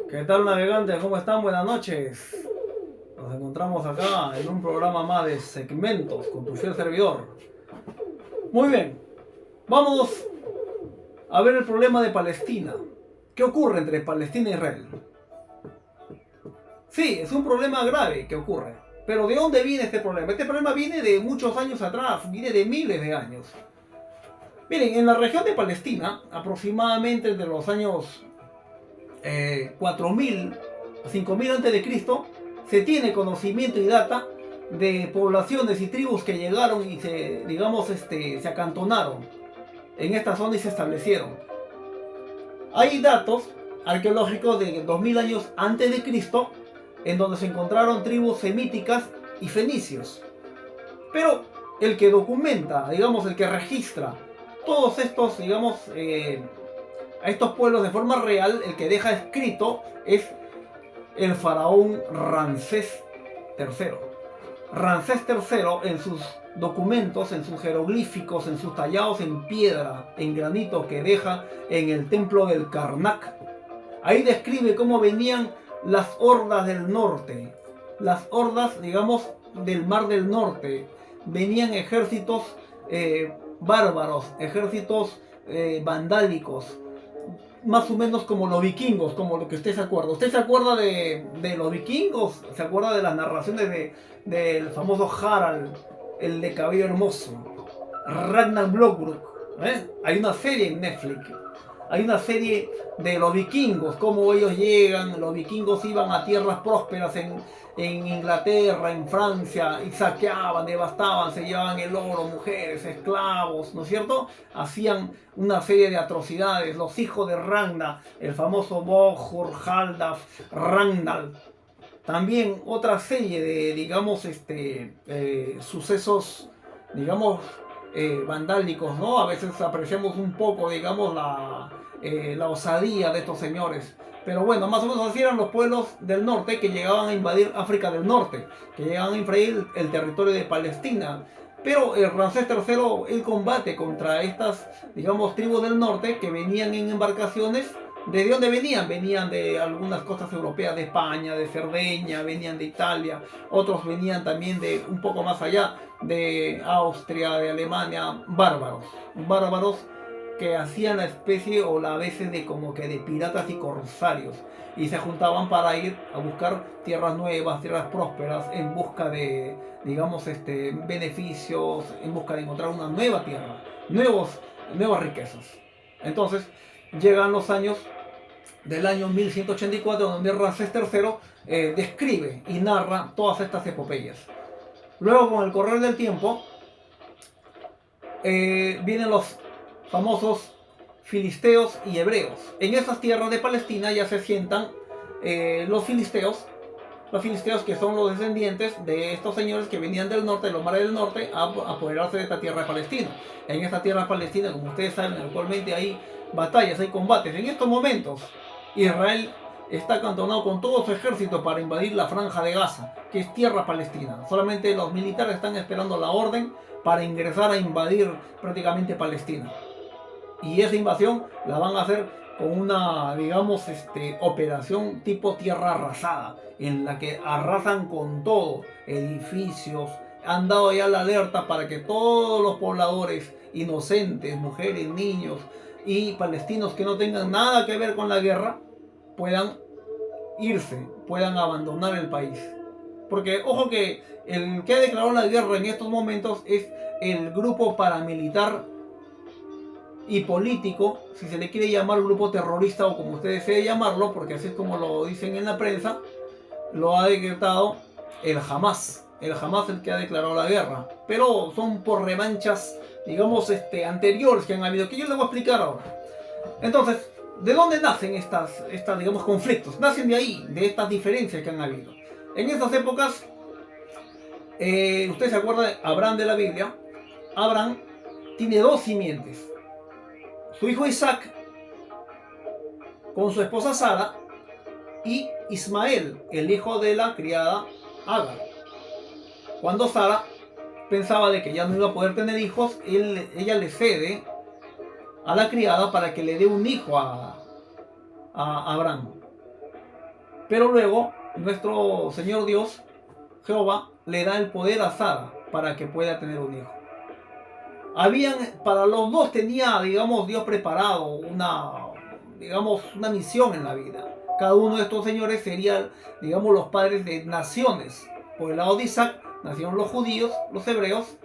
¿Qué tal, navegantes? ¿Cómo están? Buenas noches. Nos encontramos acá en un programa más de segmentos con tu fiel servidor. Muy bien, vamos a ver el problema de Palestina. ¿Qué ocurre entre Palestina e Israel? Sí, es un problema grave que ocurre. Pero ¿de dónde viene este problema? Este problema viene de muchos años atrás, viene de miles de años. Miren, en la región de Palestina, aproximadamente entre los años 4000 a 5000 a.C., se tiene conocimiento y data de poblaciones y tribus que llegaron y se acantonaron en esta zona y se establecieron. Hay datos arqueológicos de 2000 años antes de Cristo en donde se encontraron tribus semíticas y fenicios. Pero el que documenta, el que registra todos estos, a estos pueblos de forma real, el que deja escrito es el faraón Ramsés III. Ramsés III en sus documentos, en sus jeroglíficos, en sus tallados en piedra, en granito que deja en el templo del Karnak. Ahí describe cómo venían las hordas del norte, las hordas, del mar del norte. Venían ejércitos bárbaros, ejércitos vandálicos, más o menos como los vikingos, como lo que usted se acuerda. ¿Usted se acuerda de los vikingos? ¿Se acuerda de las narraciones del famoso Harald, el de cabello hermoso? Ragnar Lothbrok. Hay una serie en Netflix. Hay una serie de los vikingos, cómo ellos llegan. Los vikingos iban a tierras prósperas en Inglaterra, en Francia, y saqueaban, devastaban, se llevaban el oro, mujeres, esclavos, ¿no es cierto? Hacían una serie de atrocidades. Los hijos de Ragnar, el famoso Bohur, Haldaf, Ragnar. También otra serie de, sucesos, digamos, vandálicos, ¿no? A veces apreciamos un poco, la osadía de estos señores. Pero bueno, más o menos así eran los pueblos del norte que llegaban a invadir África del Norte, que llegaban a invadir el territorio de Palestina. Pero el Ramsés III, él combate contra estas, tribus del norte que venían en embarcaciones. ¿De dónde venían? Venían de algunas costas europeas, de España, de Cerdeña, venían de Italia, otros venían también de un poco más allá, de Austria, de Alemania, bárbaros que hacían la especie o la veces de como que de piratas y corsarios y se juntaban para ir a buscar tierras nuevas, tierras prósperas en busca de, beneficios, en busca de encontrar una nueva tierra, nuevas riquezas. Entonces llegan los años del año 1184 donde Ramsés III describe y narra todas estas epopeyas. Luego, con el correr del tiempo, vienen los famosos filisteos y hebreos. En esas tierras de Palestina ya se sientan los filisteos que son los descendientes de estos señores que venían del norte, de los mares del norte, a apoderarse de esta tierra de Palestina. En esta tierra de Palestina, como ustedes saben, actualmente hay batallas, hay combates. En estos momentos, Israel está acantonado con todo su ejército para invadir la franja de Gaza, que es tierra palestina. Solamente los militares están esperando la orden para ingresar a invadir prácticamente Palestina. Y esa invasión la van a hacer con una, operación tipo tierra arrasada, en la que arrasan con todo, edificios. Han dado ya la alerta para que todos los pobladores inocentes, mujeres, niños y palestinos que no tengan nada que ver con la guerra, puedan irse, puedan abandonar el país. Porque ojo que el que ha declarado la guerra en estos momentos es el grupo paramilitar y político, si se le quiere llamar grupo terrorista o como usted desee llamarlo, porque así es como lo dicen en la prensa, lo ha decretado el Hamas. El Hamas es el que ha declarado la guerra. Pero son por revanchas, anteriores que han habido, que yo les voy a explicar ahora. Entonces, ¿de dónde nacen estos conflictos? Nacen de ahí, de estas diferencias que han habido. En estas épocas, usted se acuerda de Abraham de la Biblia. Abraham tiene dos simientes. Su hijo Isaac con su esposa Sara y Ismael, el hijo de la criada Agar. Cuando Sara pensaba de que ya no iba a poder tener hijos, ella le cede a la criada para que le dé un hijo a Abraham. Pero luego nuestro Señor Dios, Jehová, le da el poder a Sara para que pueda tener un hijo. Para los dos tenía, digamos, Dios preparado una misión en la vida. Cada uno de estos señores sería, digamos, los padres de naciones. Por el lado de Isaac nacieron los judíos, los hebreos,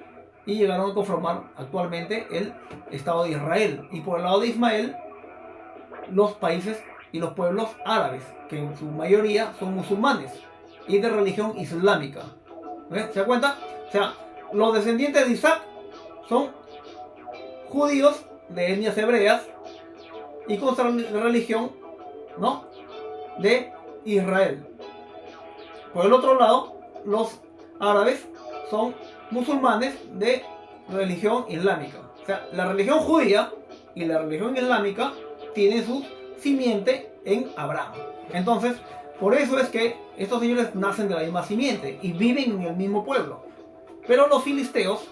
y llegaron a conformar actualmente el Estado de Israel. Y por el lado de Ismael, los países y los pueblos árabes, que en su mayoría son musulmanes y de religión islámica. ¿Se da cuenta? O sea, los descendientes de Isaac son judíos de etnias hebreas y con religión, ¿no?, de Israel. Por el otro lado, los árabes son musulmanes de religión islámica. O sea, la religión judía y la religión islámica tienen su simiente en Abraham. Entonces, por eso es que estos señores nacen de la misma simiente y viven en el mismo pueblo. Pero los filisteos,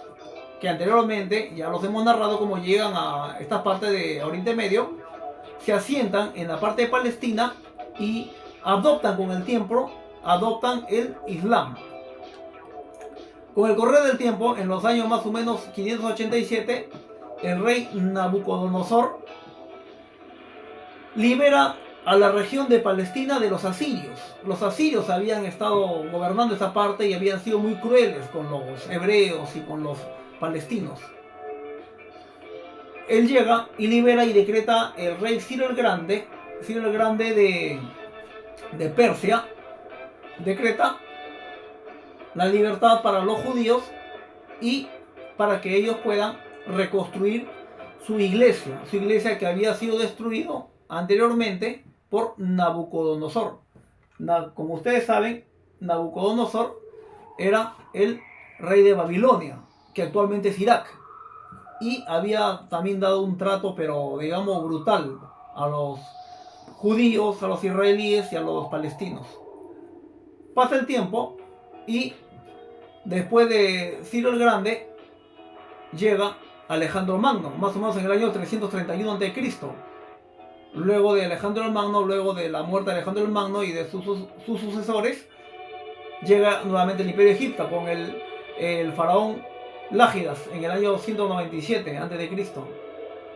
que anteriormente ya los hemos narrado como llegan a esta parte de Oriente Medio, se asientan en la parte de Palestina y adoptan con el tiempo, adoptan el Islam. Con el correr del tiempo, en los años más o menos 587, el rey Nabucodonosor libera a la región de Palestina de los asirios. Los asirios habían estado gobernando esa parte y habían sido muy crueles con los hebreos y con los palestinos. Él llega y libera y decreta el rey Ciro el Grande de Persia, decreta la libertad para los judíos y para que ellos puedan reconstruir su iglesia que había sido destruida anteriormente por Nabucodonosor. Como ustedes saben, Nabucodonosor era el rey de Babilonia, que actualmente es Irak, y había también dado un trato, pero digamos brutal, a los judíos, a los israelíes y a los palestinos. Pasa el tiempo y después de Ciro el Grande llega Alejandro Magno, más o menos en el año 331 a.C. Luego de Alejandro el Magno, luego de la muerte de Alejandro el Magno y de sus sucesores, llega nuevamente el Imperio de Egipto con el faraón Lágidas en el año 197 a.C.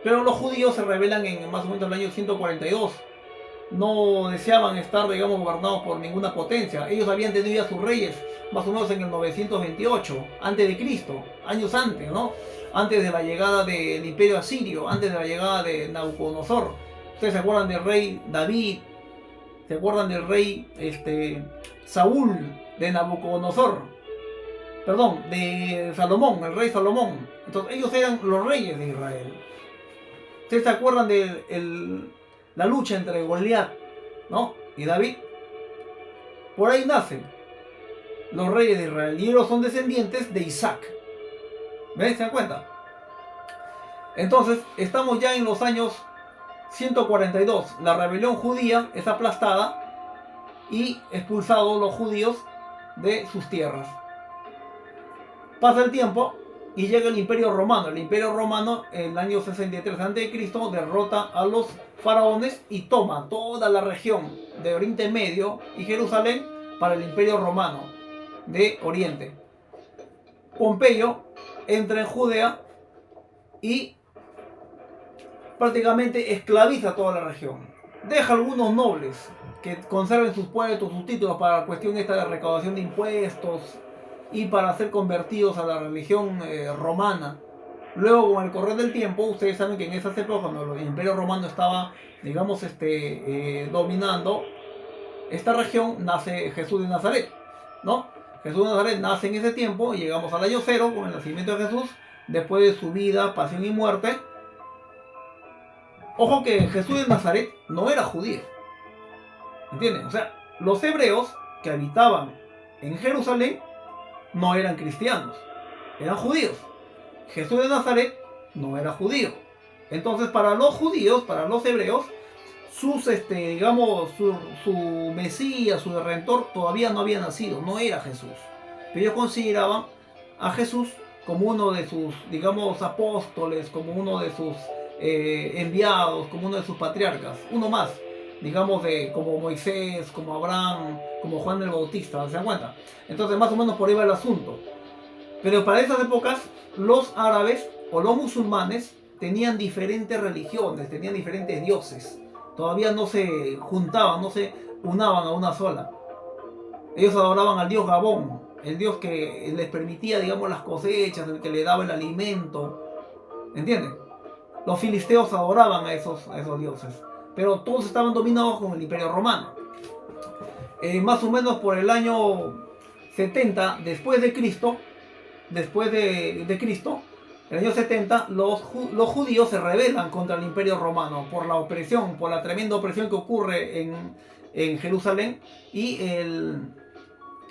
Pero los judíos se rebelan en más o menos el año 142. No deseaban estar, digamos, gobernados por ninguna potencia. Ellos habían tenido ya sus reyes más o menos en el 928 a.C., años antes, ¿no? Antes de la llegada del Imperio Asirio, antes de la llegada de Nabucodonosor. Ustedes se acuerdan del rey David, se acuerdan del rey Saúl, de Nabucodonosor, perdón, de Salomón, el rey Salomón. Entonces ellos eran los reyes de Israel. Ustedes se acuerdan de la lucha entre Goliat, ¿no?, y David. Por ahí nacen los reyes de Israel y ellos son descendientes de Isaac. ¿Ven? ¿Se dan cuenta? Entonces estamos ya en los años 142. La rebelión judía es aplastada y expulsados los judíos de sus tierras. Pasa el tiempo y llega el Imperio Romano. El Imperio Romano en el año 63 a.C. derrota a los faraones y toma toda la región de Oriente Medio y Jerusalén para el Imperio Romano de Oriente. Pompeyo entra en Judea y prácticamente esclaviza toda la región. Deja algunos nobles que conserven sus puestos, sus títulos para la cuestión esta de recaudación de impuestos y para ser convertidos a la religión romana. Luego, con el correr del tiempo, ustedes saben que en esas épocas, cuando el Imperio Romano estaba, digamos, dominando esta región, nace Jesús de Nazaret, ¿no? Jesús de Nazaret nace en ese tiempo y llegamos al año 0 con el nacimiento de Jesús, después de su vida, pasión y muerte. Ojo que Jesús de Nazaret no era judío, ¿entienden? O sea, los hebreos que habitaban en Jerusalén no eran cristianos, eran judíos. Jesús de Nazaret no era judío. Entonces, para los judíos, para los hebreos, digamos, su Mesías, su Redentor, todavía no había nacido, no era Jesús. Pero ellos consideraban a Jesús como uno de sus, digamos, apóstoles, como uno de sus enviados, como uno de sus patriarcas, uno más digamos, como Moisés, como Abraham, como Juan el Bautista, ¿se dan cuenta? Entonces más o menos por ahí va el asunto. Pero para esas épocas los árabes o los musulmanes tenían diferentes religiones, tenían diferentes dioses. Todavía no se juntaban, no se unaban a una sola. Ellos adoraban al dios Gabón, el dios que les permitía, digamos, las cosechas, el que le daba el alimento. ¿Entienden? Los filisteos adoraban a esos dioses. Pero todos estaban dominados con el Imperio Romano. Más o menos por el año 70 después de Cristo, el año 70, los judíos se rebelan contra el Imperio Romano por la opresión, por la tremenda opresión que ocurre en Jerusalén, y el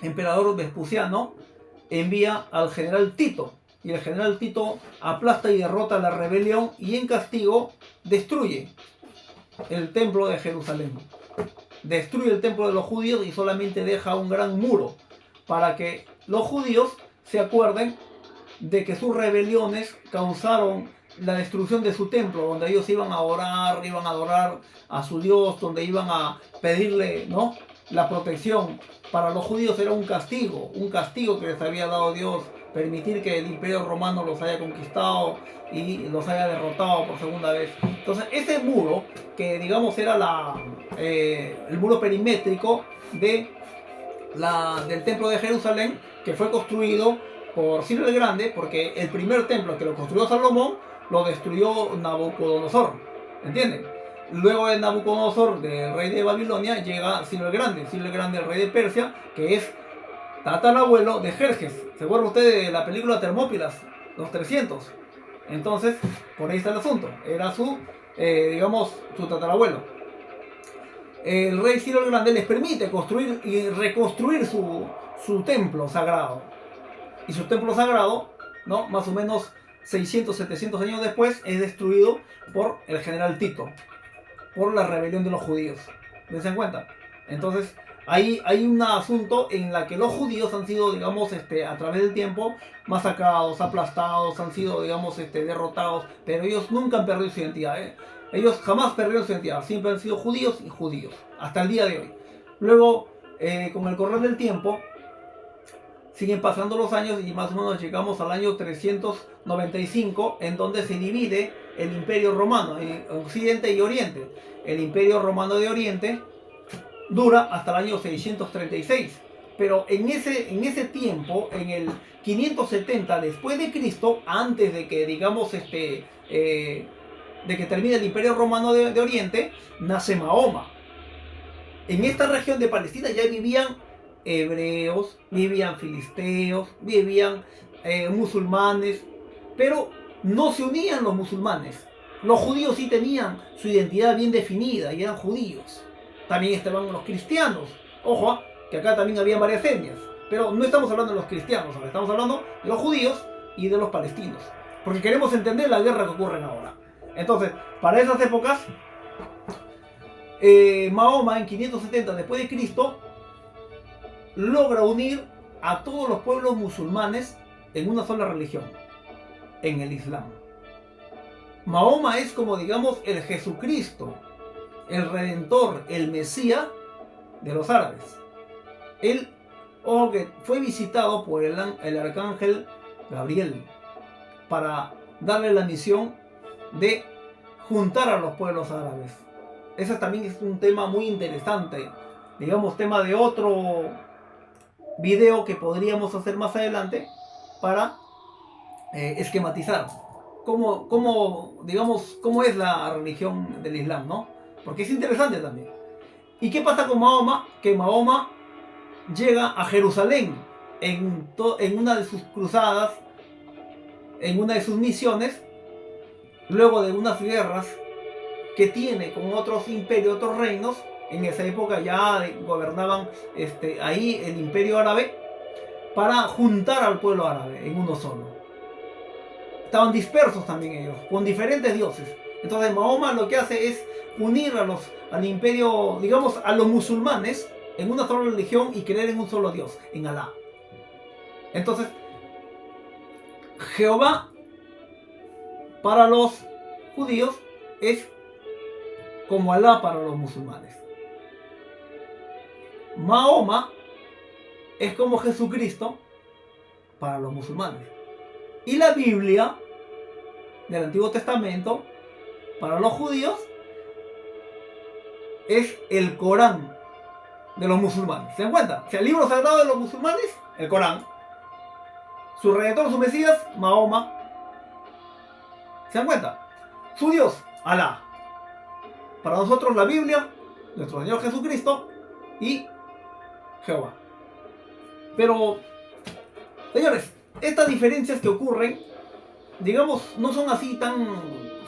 emperador Vespuciano envía al general Tito, y el general Tito aplasta y derrota la rebelión y en castigo destruye el templo de Jerusalén. Destruye el templo de los judíos y solamente deja un gran muro para que los judíos se acuerden de que sus rebeliones causaron la destrucción de su templo, donde ellos iban a orar, iban a adorar a su Dios, donde iban a pedirle, ¿no?, la protección. Para los judíos era un castigo que les había dado Dios, permitir que el Imperio Romano los haya conquistado y los haya derrotado por segunda vez. Entonces ese muro, que digamos era el muro perimétrico del templo de Jerusalén, que fue construido por Ciro el Grande, porque el primer templo que lo construyó Salomón lo destruyó Nabucodonosor, ¿entienden? Luego de Nabucodonosor, del rey de Babilonia, llega Ciro el Grande, el rey de Persia, que es tatarabuelo de Jerjes. ¿Se acuerdan ustedes de la película Termópilas, los 300? Entonces, por ahí está el asunto. Era digamos, su tatarabuelo. El rey Ciro el Grande les permite construir y reconstruir su templo sagrado. Y su templo sagrado, ¿no?, más o menos 600, 700 años después, es destruido por el general Tito, por la rebelión de los judíos. ¿Se dan cuenta? Entonces, ahí hay un asunto en la que los judíos han sido, digamos, a través del tiempo, masacrados, aplastados, han sido, digamos, derrotados, pero ellos nunca han perdido su identidad, ¿eh? Ellos jamás perdieron su identidad, siempre han sido judíos y judíos, hasta el día de hoy. Luego, con el correr del tiempo, siguen pasando los años y más o menos llegamos al año 395, en donde se divide el Imperio Romano en Occidente y Oriente. El Imperio Romano de Oriente dura hasta el año 636, pero en ese tiempo, en el 570 después de Cristo, antes de que, digamos, de que termine el Imperio Romano de Oriente, nace Mahoma. En esta región de Palestina ya vivían hebreos, vivían filisteos, vivían musulmanes, pero no se unían los musulmanes. Los judíos sí tenían su identidad bien definida y eran judíos. También estaban los cristianos. Ojo, que acá también había varias etnias, pero no estamos hablando de los cristianos, ahora estamos hablando de los judíos y de los palestinos, porque queremos entender la guerra que ocurre ahora. Entonces, para esas épocas, Mahoma en 570 después de Cristo logra unir a todos los pueblos musulmanes en una sola religión, en el Islam. Mahoma es como, digamos, el Jesucristo, el Redentor, el Mesías de los árabes. Él, ojo, que fue visitado por el arcángel Gabriel para darle la misión de juntar a los pueblos árabes. Ese también es un tema muy interesante, digamos, tema de otro video que podríamos hacer más adelante para esquematizar cómo es la religión del Islam, ¿no? Porque es interesante también. ¿Y qué pasa con Mahoma? Que Mahoma llega a Jerusalén en una de sus cruzadas, en una de sus misiones, luego de unas guerras que tiene con otros imperios, otros reinos. En esa época ya gobernaban ahí el imperio árabe, para juntar al pueblo árabe en uno solo. Estaban dispersos también ellos, con diferentes dioses. Entonces Mahoma lo que hace es unir al imperio, digamos, a los musulmanes en una sola religión y creer en un solo Dios, en Alá. Entonces, Jehová para los judíos es como Alá para los musulmanes. Mahoma es como Jesucristo para los musulmanes. Y la Biblia del Antiguo Testamento para los judíos es el Corán de los musulmanes. ¿Se dan cuenta? O sea, el libro sagrado de los musulmanes, el Corán. Su redentor, su Mesías, Mahoma. ¿Se dan cuenta? Su Dios, Alá. Para nosotros la Biblia, nuestro Señor Jesucristo y Jehová. Pero, señores, estas diferencias que ocurren, digamos, no son así tan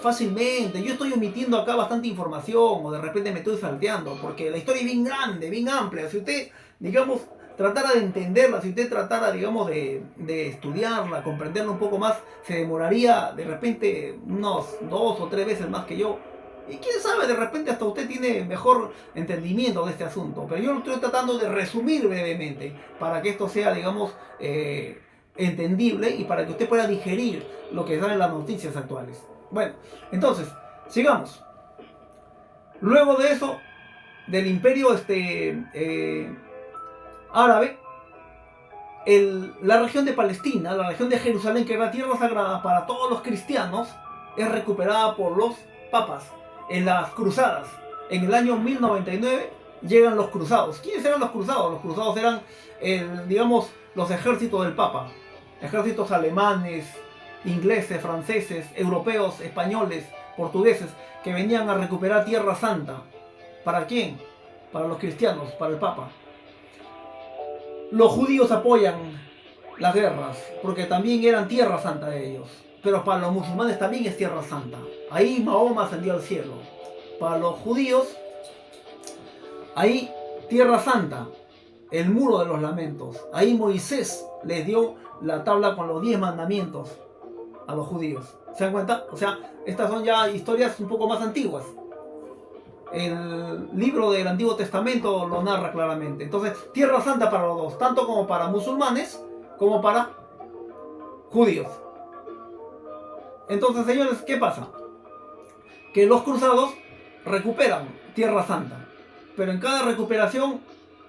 fácilmente. Yo estoy omitiendo acá bastante información o de repente me estoy salteando, porque la historia es bien grande, bien amplia. Si usted, digamos, tratara de entenderla, si usted tratara, digamos, de estudiarla, comprenderla un poco más, se demoraría de repente unos 2 o 3 veces más que yo. Y quién sabe, de repente hasta usted tiene mejor entendimiento de este asunto. Pero yo lo estoy tratando de resumir brevemente para que esto sea, digamos, entendible y para que usted pueda digerir lo que sale en las noticias actuales. Bueno, entonces, sigamos. Luego de eso, del imperio árabe, la región de Palestina, la región de Jerusalén, que era tierra sagrada para todos los cristianos, es recuperada por los papas en las cruzadas. En el año 1099 llegan los cruzados. ¿Quiénes eran los cruzados? Los cruzados eran, digamos, los ejércitos del papa. Ejércitos alemanes, ingleses, franceses, europeos, españoles, portugueses, que venían a recuperar Tierra Santa. ¿Para quién? Para los cristianos, para el papa. Los judíos apoyan las guerras, porque también eran Tierra Santa de ellos. Pero para los musulmanes también es Tierra Santa. Ahí Mahoma ascendió al cielo. Para los judíos, ahí Tierra Santa, el muro de los lamentos. Ahí Moisés les dio la tabla con los 10 mandamientos a los judíos. ¿Se dan cuenta? O sea, estas son ya historias un poco más antiguas. El libro del Antiguo Testamento lo narra claramente. Entonces, Tierra Santa para los dos, tanto como para musulmanes como para judíos. Entonces, señores, ¿qué pasa? Que los cruzados recuperan Tierra Santa, pero en cada recuperación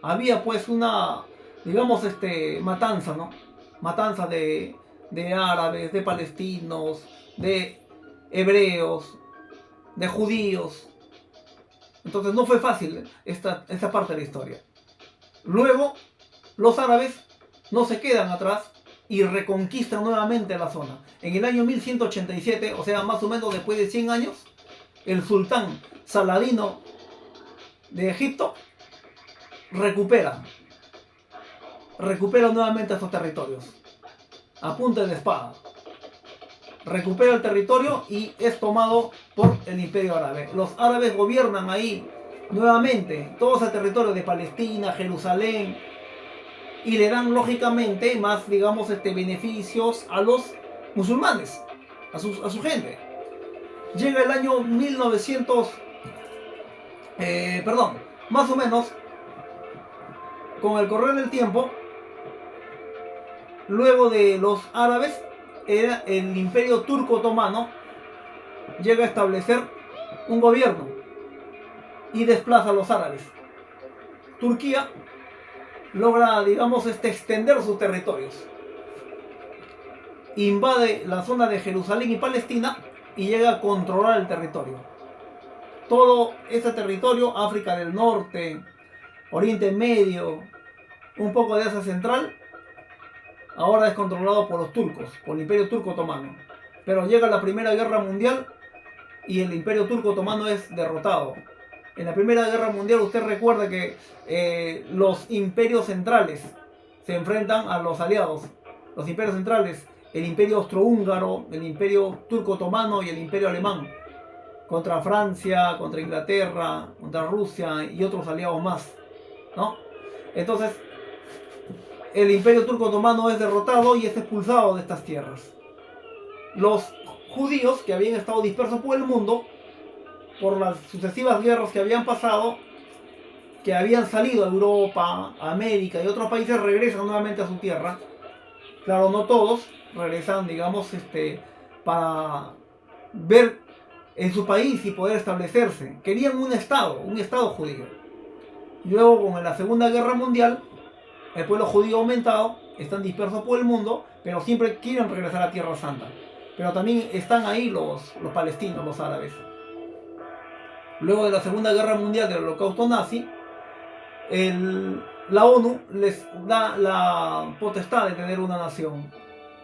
había pues una, digamos, matanza, ¿no? Matanza de árabes, de palestinos, de hebreos, de judíos. Entonces no fue fácil esta parte de la historia. Luego, los árabes no se quedan atrás y reconquistan nuevamente la zona. En el año 1187, o sea, más o menos después de 100 años, el sultán Saladino de Egipto recupera nuevamente estos territorios a punta de espada. Recupera el territorio y es tomado por el Imperio Árabe. Los árabes gobiernan ahí nuevamente todo ese territorio de Palestina, Jerusalén, y le dan lógicamente más, digamos, beneficios a los musulmanes, a su gente. Llega el año 1900, más o menos, con el correr del tiempo, luego de los árabes, era el Imperio Turco Otomano, llega a establecer un gobierno y desplaza a los árabes. Turquía logra, digamos, extender sus territorios. Invade la zona de Jerusalén y Palestina y llega a controlar el territorio. Todo ese territorio, África del Norte, Oriente Medio, un poco de Asia Central, ahora es controlado por los turcos, por el Imperio Turco Otomano. Pero llega la Primera Guerra Mundial y el Imperio Turco Otomano es derrotado. En la Primera Guerra Mundial usted recuerda que los imperios centrales se enfrentan a los aliados. Los imperios centrales, el Imperio Austrohúngaro, el Imperio Turco Otomano y el Imperio Alemán, contra Francia, contra Inglaterra, contra Rusia y otros aliados más, ¿no? Entonces, el Imperio Turco Otomano es derrotado y es expulsado de estas tierras. Los judíos que habían estado dispersos por el mundo, por las sucesivas guerras que habían pasado, que habían salido a Europa, a América y otros países, regresan nuevamente a su tierra. Claro, no todos regresan, digamos, para ver en su país y poder establecerse. Querían un estado judío. Luego, con la Segunda Guerra Mundial, el pueblo judío ha aumentado, están dispersos por el mundo, pero siempre quieren regresar a Tierra Santa. Pero también están ahí los palestinos, los árabes. Luego de la Segunda Guerra Mundial, del Holocausto nazi, la ONU les da la potestad de tener una nación.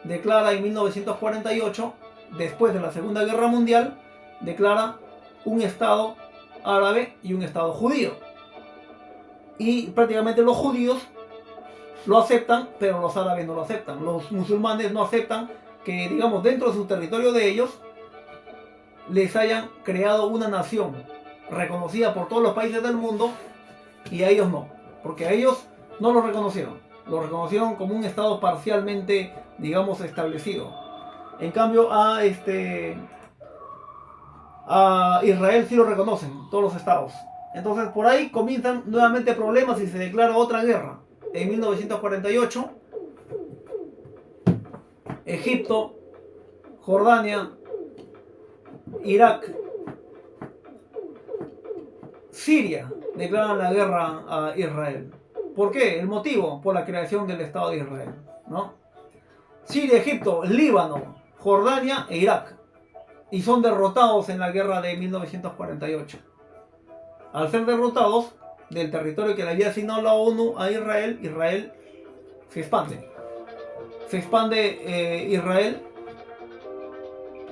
Declara en 1948, después de la Segunda Guerra Mundial, declara un Estado árabe y un Estado judío. Y prácticamente los judíos lo aceptan, pero los árabes no lo aceptan. Los musulmanes no aceptan que, digamos, dentro de su territorio de ellos, les hayan creado una nación reconocida por todos los países del mundo, y a ellos no, porque a ellos no lo reconocieron como un estado parcialmente, digamos, establecido. En cambio a Israel sí lo reconocen todos los estados. Entonces por ahí comienzan nuevamente problemas y se declara otra guerra. En 1948 Egipto, Jordania, Irak, Siria declaran la guerra a Israel. ¿Por qué? El motivo: por la creación del Estado de Israel, ¿no? Siria, Egipto, Líbano, Jordania e Irak. Y son derrotados en la guerra de 1948. Al ser derrotados del territorio que le había asignado la ONU a Israel, Israel se expande. Se expande Israel,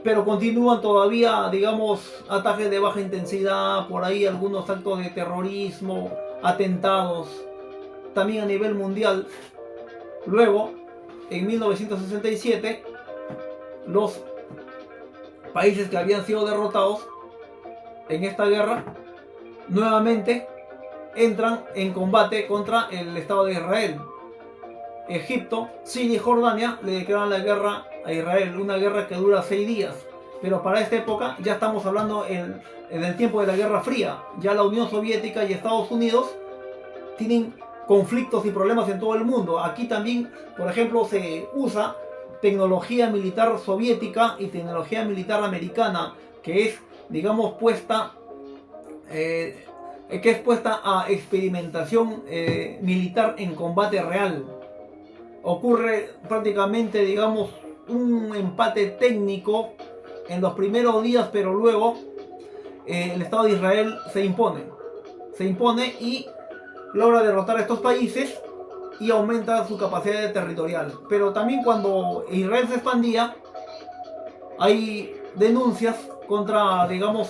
pero continúan todavía, digamos, ataques de baja intensidad, por ahí algunos actos de terrorismo, atentados, también a nivel mundial. Luego, en 1967, los países que habían sido derrotados en esta guerra nuevamente entran en combate contra el Estado de Israel. Egipto, Siria y Jordania le declaran la guerra a Israel, una guerra que dura 6 días. Pero para esta época ya estamos hablando en el tiempo de la Guerra Fría. Ya la Unión Soviética y Estados Unidos tienen conflictos y problemas en todo el mundo. Aquí también, por ejemplo, se usa tecnología militar soviética y tecnología militar americana, que es, digamos, puesta a experimentación militar en combate real. Ocurre prácticamente, digamos, un empate técnico en los primeros días, pero luego el Estado de Israel se impone y logra derrotar a estos países y aumenta su capacidad territorial. Pero también cuando Israel se expandía, hay denuncias contra, digamos,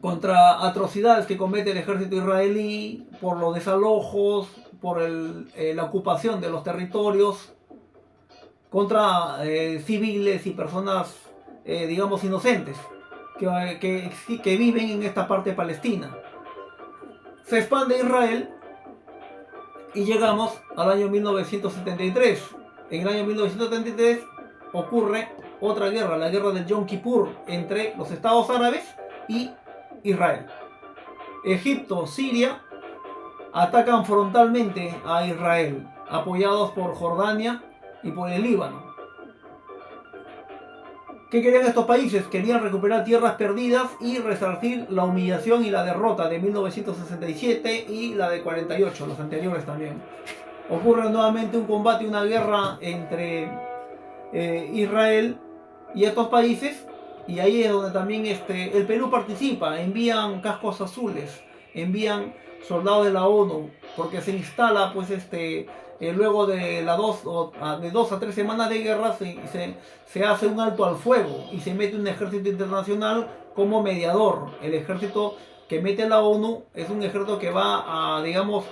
contra atrocidades que comete el ejército israelí por los desalojos, por la ocupación de los territorios, contra civiles y personas, digamos, inocentes que viven en esta parte palestina. Se expande Israel y llegamos al año 1973. En el año 1973 ocurre otra guerra, la guerra del Yom Kippur, entre los estados árabes y Israel. Egipto, Siria atacan frontalmente a Israel, apoyados por Jordania y por el Líbano. ¿Qué querían estos países? Querían recuperar tierras perdidas y resarcir la humillación y la derrota de 1967 y la de 48, los anteriores también. Ocurre nuevamente un combate, una guerra entre Israel y estos países, y ahí es donde también el Perú participa. Envían cascos azules, envían soldados de la ONU, porque se instala, pues, luego de 2 a 3 semanas de guerra se hace un alto al fuego y se mete un ejército internacional como mediador. El ejército que mete la ONU es un ejército que va a, digamos,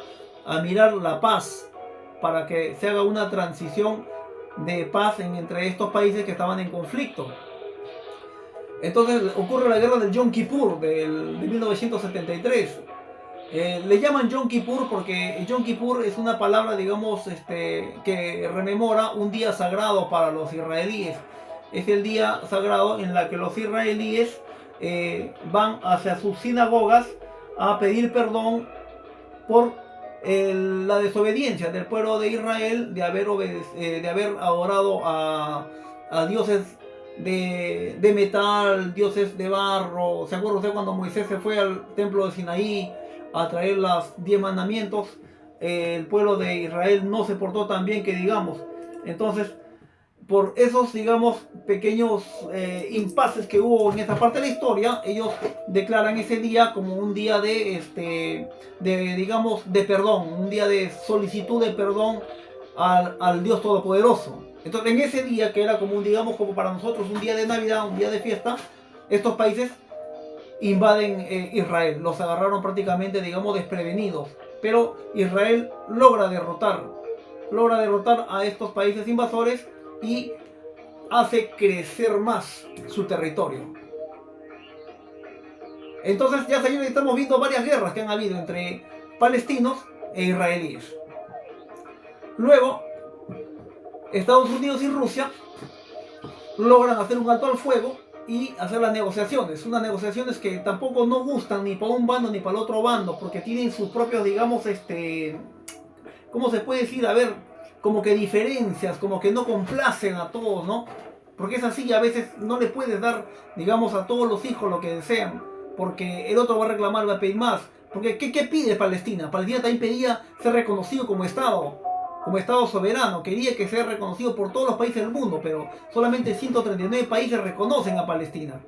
a mirar la paz, para que se haga una transición de paz entre estos países que estaban en conflicto. Entonces ocurre la guerra del Yom Kippur de 1973. Le llaman Yom Kippur porque Yom Kippur es una palabra, digamos, que rememora un día sagrado para los israelíes. Es el día sagrado en el que los israelíes van hacia sus sinagogas a pedir perdón por la desobediencia del pueblo de Israel de haber adorado a dioses de metal, dioses de barro. ¿Se acuerda usted cuando Moisés se fue al templo de Sinaí a traer los 10 mandamientos? El pueblo de Israel no se portó tan bien que digamos. Entonces, por esos, digamos, pequeños impases que hubo en esta parte de la historia, ellos declaran ese día como un día digamos, de perdón, un día de solicitud de perdón al Dios Todopoderoso. Entonces, en ese día, que era como digamos, como para nosotros un día de Navidad, un día de fiesta, estos países invaden Israel, los agarraron prácticamente, digamos, desprevenidos. Pero Israel logra derrotar a estos países invasores y hace crecer más su territorio. Entonces, ya señores, estamos viendo varias guerras que han habido entre palestinos e israelíes. Luego, Estados Unidos y Rusia logran hacer un alto al fuego y hacer las negociaciones. Unas negociaciones que tampoco no gustan ni para un bando ni para el otro bando, porque tienen sus propios, digamos, ¿cómo se puede decir? A ver, como que diferencias, como que no complacen a todos, ¿no? Porque es así, a veces no le puedes dar, digamos, a todos los hijos lo que desean, porque el otro va a reclamar, va a pedir más. Porque, ¿qué pide Palestina? Palestina también pedía ser reconocido como Estado soberano, quería que sea reconocido por todos los países del mundo, pero solamente 139 países reconocen a Palestina.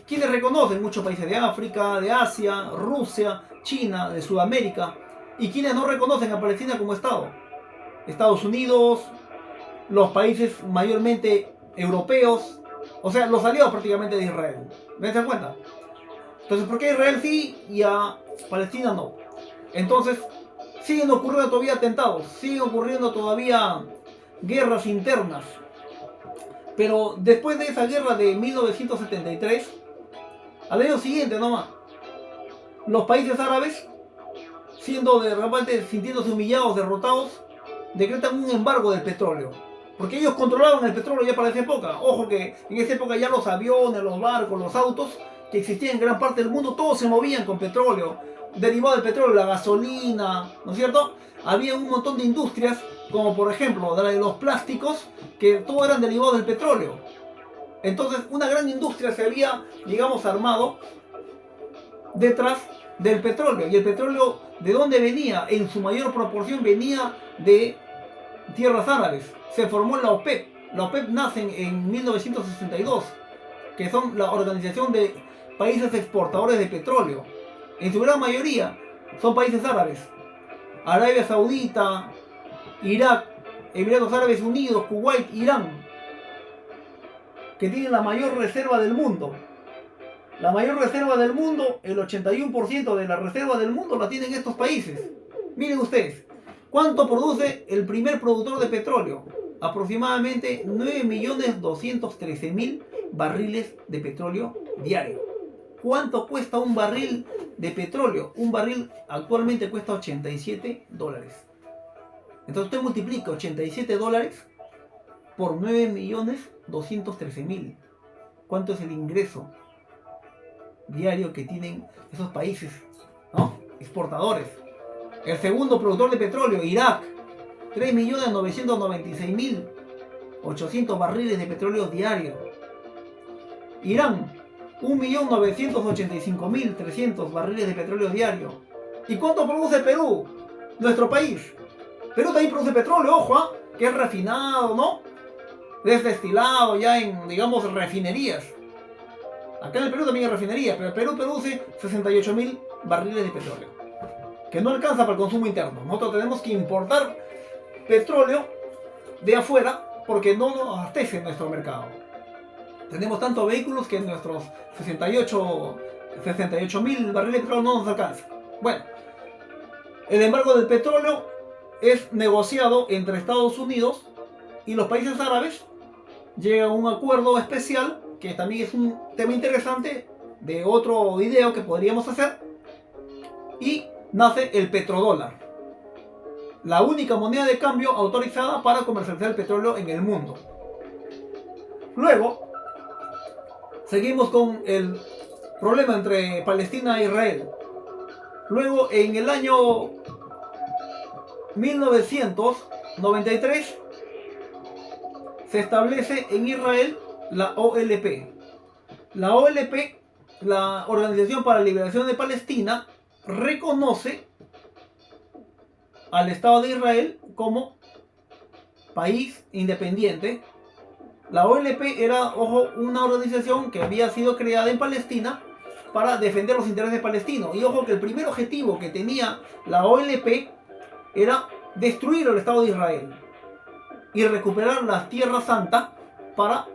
¿Quiénes reconocen? Muchos países de África, de Asia, Rusia, China, de Sudamérica. ¿Y quiénes no reconocen a Palestina como Estado? Estados Unidos, los países mayormente europeos, o sea, los aliados prácticamente de Israel. ¿Me das cuenta? Entonces, ¿por qué Israel sí y a Palestina no? Entonces, siguen ocurriendo todavía atentados, siguen ocurriendo todavía guerras internas. Pero después de esa guerra de 1973, al año siguiente nomás, los países árabes, siendo de repente sintiéndose humillados, derrotados, decretan un embargo del petróleo. Porque ellos controlaban el petróleo ya para esa época. Ojo que en esa época ya los aviones, los barcos, los autos que existían en gran parte del mundo, todos se movían con petróleo. Derivado del petróleo, la gasolina, ¿no es cierto? Había un montón de industrias, como por ejemplo de los plásticos, que todos eran derivados del petróleo. Entonces una gran industria se había, digamos, armado detrás del petróleo. ¿Y el petróleo de dónde venía? En su mayor proporción venía de tierras árabes. Se formó la OPEP. La OPEP nace en 1962, que son la Organización de Países Exportadores de Petróleo. En su gran mayoría son países árabes. Arabia Saudita, Irak, Emiratos Árabes Unidos, Kuwait, Irán, que tienen la mayor reserva del mundo. La mayor reserva del mundo, el 81% de la reserva del mundo la tienen estos países. Miren ustedes, ¿cuánto produce el primer productor de petróleo? Aproximadamente 9.213.000 barriles de petróleo diario. ¿Cuánto cuesta un barril de petróleo? Un barril actualmente cuesta $87. Entonces usted multiplica $87 por 9.213.000. ¿Cuánto es el ingreso diario que tienen esos países, ¿no? Exportadores? El segundo productor de petróleo, Irak, 3.996.800 barriles de petróleo diario. Irán, 1.985.300 barriles de petróleo diario. ¿Y cuánto produce Perú? Nuestro país. Perú también produce petróleo, ojo, ¿eh? Que es refinado, ¿no? Es destilado ya en, digamos, refinerías. Acá en el Perú también hay refinerías, pero el Perú produce 68.000 barriles de petróleo, que no alcanza para el consumo interno. Nosotros tenemos que importar petróleo de afuera porque no nos abastece nuestro mercado. Tenemos tantos vehículos que nuestros 68.000 barriles de petróleo no nos alcanza. Bueno, el embargo del petróleo es negociado entre Estados Unidos y los países árabes. Llega a un acuerdo especial, que también es un tema interesante de otro video que podríamos hacer, y nace el petrodólar, la única moneda de cambio autorizada para comercializar el petróleo en el mundo. Luego, seguimos con el problema entre Palestina e Israel. Luego, en el año 1993, se establece en Israel la OLP. La OLP, la Organización para la Liberación de Palestina, reconoce al Estado de Israel como país independiente. La OLP era, ojo, una organización que había sido creada en Palestina para defender los intereses palestinos. Y ojo que el primer objetivo que tenía la OLP era destruir el Estado de Israel y recuperar la Tierra Santa para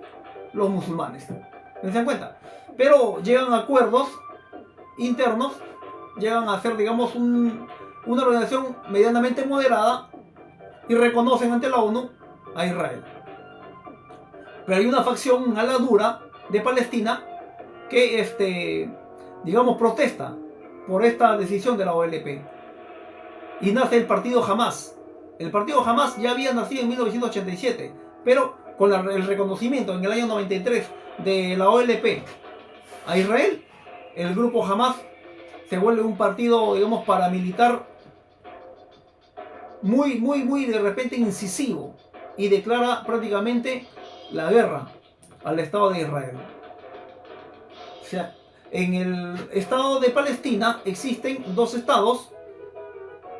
los musulmanes. ¿Se dan cuenta? Pero llegan a acuerdos internos, llegan a ser, digamos, una organización medianamente moderada y reconocen ante la ONU a Israel. Pero hay una facción, una ala dura de Palestina que, digamos, protesta por esta decisión de la OLP. Y nace el partido Hamas. El partido Hamas ya había nacido en 1987, pero con el reconocimiento en el año 93 de la OLP a Israel, el grupo Hamas se vuelve un partido, digamos, paramilitar muy de repente incisivo y declara prácticamente la guerra al Estado de Israel. O sea, en el Estado de Palestina existen dos estados.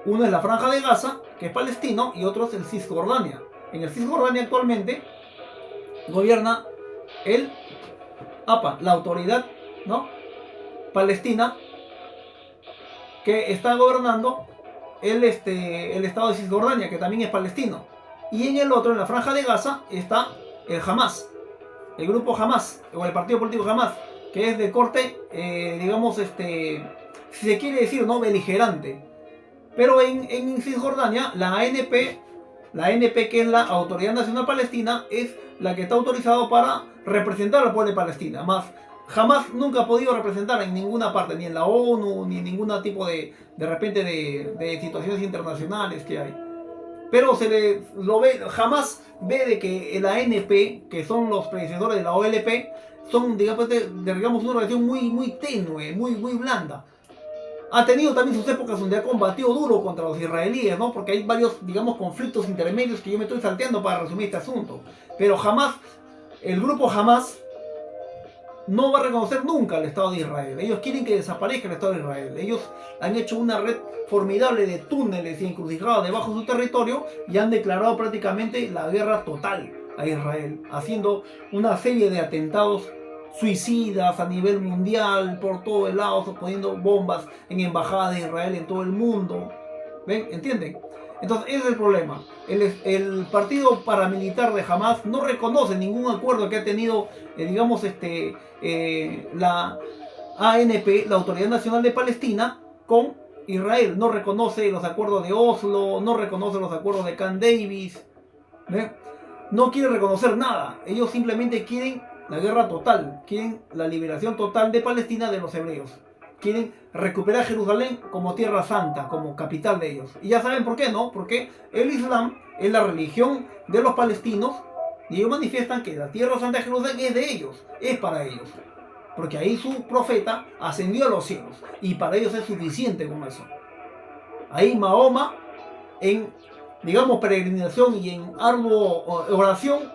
Uno es la Franja de Gaza, que es palestino, y otro es el Cisjordania. En el Cisjordania actualmente gobierna el APA, la autoridad, ¿no?, palestina, que está gobernando el Estado de Cisjordania, que también es palestino. Y en el otro, en la Franja de Gaza, está el Hamas, el grupo Hamas, o el partido político Hamas, que es de corte, digamos, si se quiere decir, ¿no?, beligerante. Pero en Cisjordania, la ANP, que es la Autoridad Nacional Palestina, es la que está autorizada para representar al pueblo de Palestina. Más, jamás nunca ha podido representar en ninguna parte, ni en la ONU, ni en ningún tipo de repente de situaciones internacionales que hay. Pero jamás ve de que la ANP, que son los predecesores de la OLP, son, digamos, una relación muy tenue, muy blanda. Ha tenido también sus épocas donde ha combatido duro contra los israelíes, ¿no? Porque hay varios, digamos, conflictos intermedios que yo me estoy salteando para resumir este asunto. Pero jamás, el grupo Hamas no va a reconocer nunca al Estado de Israel. Ellos quieren que desaparezca el Estado de Israel. Ellos han hecho una red formidable de túneles y encrucijadas debajo de su territorio y han declarado prácticamente la guerra total a Israel, haciendo una serie de atentados suicidas a nivel mundial, por todo el lado, poniendo bombas en embajadas de Israel en todo el mundo. ¿Ven? ¿Entienden? Entonces ese es el problema. El partido paramilitar de Hamas no reconoce ningún acuerdo que ha tenido, digamos, la ANP, la Autoridad Nacional de Palestina, con Israel. No reconoce los acuerdos de Oslo, no reconoce los acuerdos de Camp David. ¿Ven? No quiere reconocer nada. Ellos simplemente quieren la guerra total, quieren la liberación total de Palestina de los hebreos. Quieren recuperar Jerusalén como tierra santa, como capital de ellos. Y ya saben por qué, ¿no? Porque el Islam es la religión de los palestinos y ellos manifiestan que la tierra santa de Jerusalén es de ellos, es para ellos. Porque ahí su profeta ascendió a los cielos y para ellos es suficiente con eso. Ahí Mahoma, en, digamos, peregrinación y en ardua oración,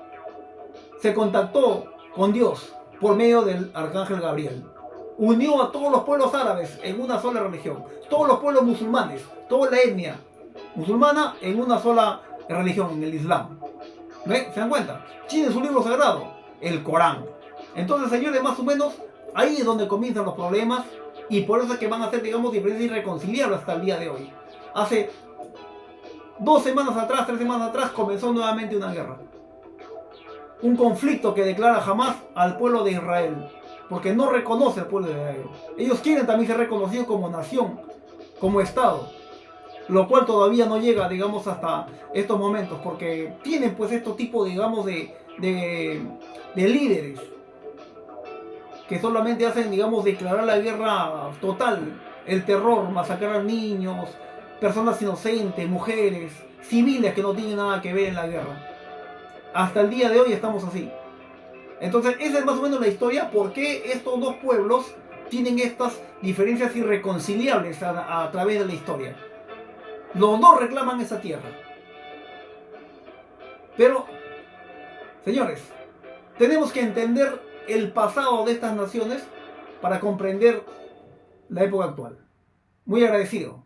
se contactó con Dios por medio del arcángel Gabriel. Unió a todos los pueblos árabes en una sola religión, todos los pueblos musulmanes, toda la etnia musulmana en una sola religión, en el Islam. ¿Ven? ¿Se dan cuenta? Tiene su libro sagrado, el Corán. Entonces, señores, más o menos ahí es donde comienzan los problemas y por eso es que van a ser, digamos, diferencias irreconciliables hasta el día de hoy. Hace 2 semanas atrás, 3 semanas atrás, comenzó nuevamente una guerra. Un conflicto que declara jamás al pueblo de Israel, porque no reconoce al pueblo de Israel. Ellos quieren también ser reconocidos como nación, como Estado, lo cual todavía no llega, digamos, hasta estos momentos, porque tienen pues estos tipos, digamos, de líderes que solamente hacen, digamos, declarar la guerra total, el terror, masacrar a niños, personas inocentes, mujeres, civiles que no tienen nada que ver en la guerra. Hasta el día de hoy estamos así. Entonces esa es más o menos la historia, por qué estos dos pueblos tienen estas diferencias irreconciliables a través de la historia. Los dos reclaman esa tierra. Pero, señores, Tenemos que entender el pasado de estas naciones para comprender la época actual. Muy agradecido.